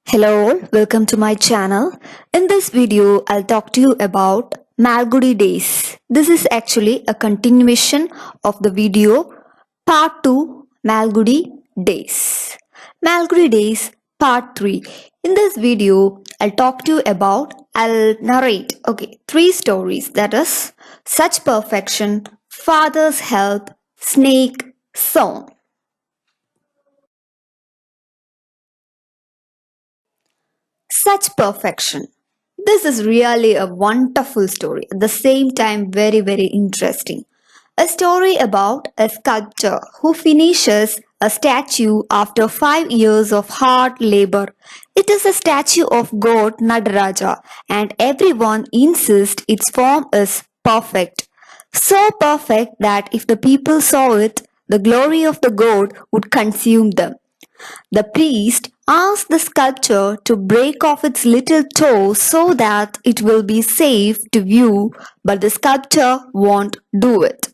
Hello, welcome to my channel. In this video, I'll talk to you about Malgudi days. This is actually a continuation of the video Part 2 Malgudi days. Malgudi days Part 3. In this video, I'll narrate, three stories, that is Such Perfection, Father's Help, Snake Song. Such perfection. This is really a wonderful story, at the same time, very, very interesting. A story about a sculptor who finishes a statue after 5 years of hard labor. It is a statue of God Nadaraja, and everyone insists its form is perfect. So perfect that if the people saw it, the glory of the god would consume them. The priest asks the sculpture to break off its little toe so that it will be safe to view, but the sculptor won't do it.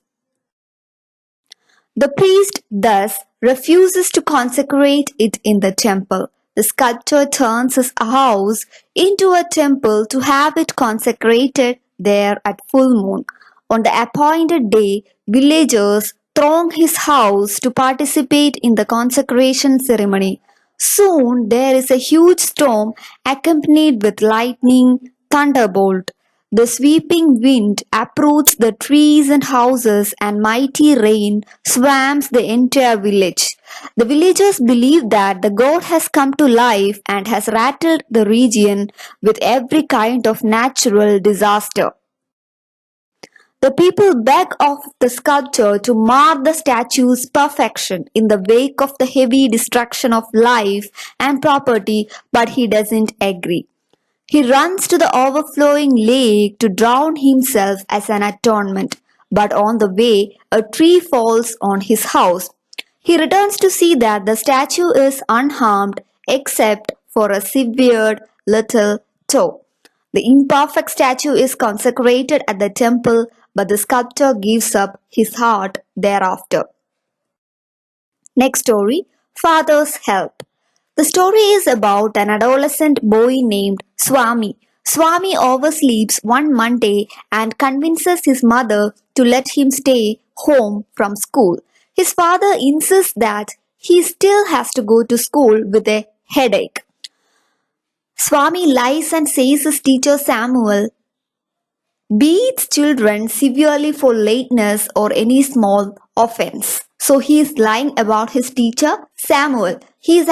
The priest thus refuses to consecrate it in the temple. The sculptor turns his house into a temple to have it consecrated there at full moon. On the appointed day, villagers throng his house to participate in the consecration ceremony. Soon there is a huge storm accompanied with lightning, thunderbolt. The sweeping wind uproots the trees and houses, and mighty rain swamps the entire village. The villagers believe that the god has come to life and has rattled the region with every kind of natural disaster. The people beg of the sculptor to mar the statue's perfection in the wake of the heavy destruction of life and property, but he doesn't agree. He runs to the overflowing lake to drown himself as an atonement, but on the way, a tree falls on his house. He returns to see that the statue is unharmed except for a severed little toe. The imperfect statue is consecrated at the temple, but the sculptor gives up his heart thereafter. Next story, Father's Help. The story is about an adolescent boy named Swami. Swami oversleeps one Monday and convinces his mother to let him stay home from school. His father insists that he still has to go to school with a headache. Swami lies and says his teacher Samuel beats children severely for lateness or any small offense. So he is lying about his teacher Samuel. He's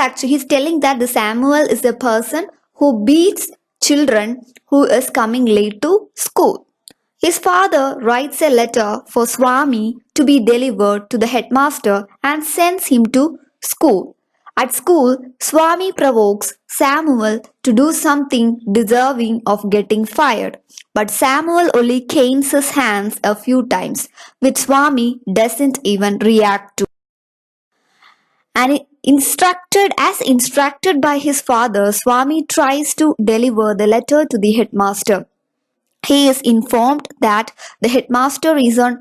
telling that the Samuel is the person who beats children who is coming late to school. His father writes a letter for Swami to be delivered to the headmaster and sends him to school. At school, Swami provokes Samuel to do something deserving of getting fired. But Samuel only canes his hands a few times, which Swami doesn't even react to. And instructed by his father, Swami tries to deliver the letter to the headmaster. He is informed that the headmaster is on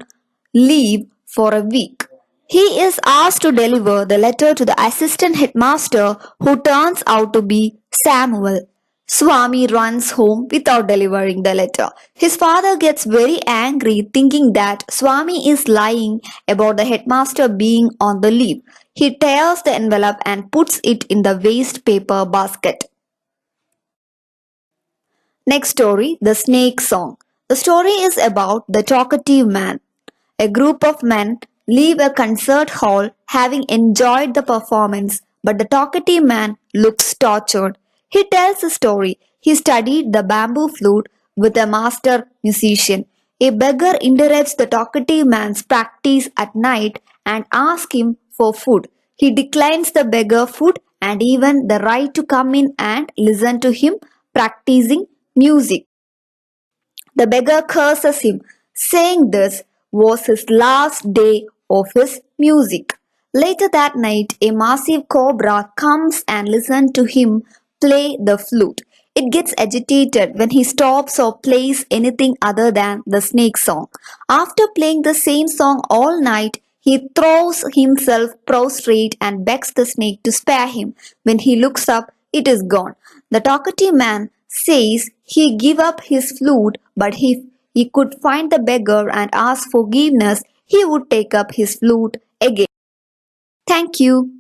leave for a week. He is asked to deliver the letter to the assistant headmaster, who turns out to be Samuel. Swami runs home without delivering the letter. His father gets very angry, thinking that Swami is lying about the headmaster being on the leave. He tears the envelope and puts it in the waste paper basket. Next story, The Snake Song. The story is about the talkative man. A group of men leave a concert hall having enjoyed the performance, but the talkative man looks tortured. He tells a story. He studied the bamboo flute with a master musician. A beggar interrupts the talkative man's practice at night and asks him for food. He declines the beggar food and even the right to come in and listen to him practicing music. The beggar curses him, saying this was his last day of his music. Later that night, a massive cobra comes and listens to him play the flute. It gets agitated when he stops or plays anything other than the snake song. After playing the same song all night, he throws himself prostrate and begs the snake to spare him. When he looks up, it is gone. The talkative man says he give up his flute, but if he could find the beggar and ask forgiveness, he would take up his flute again. Thank you.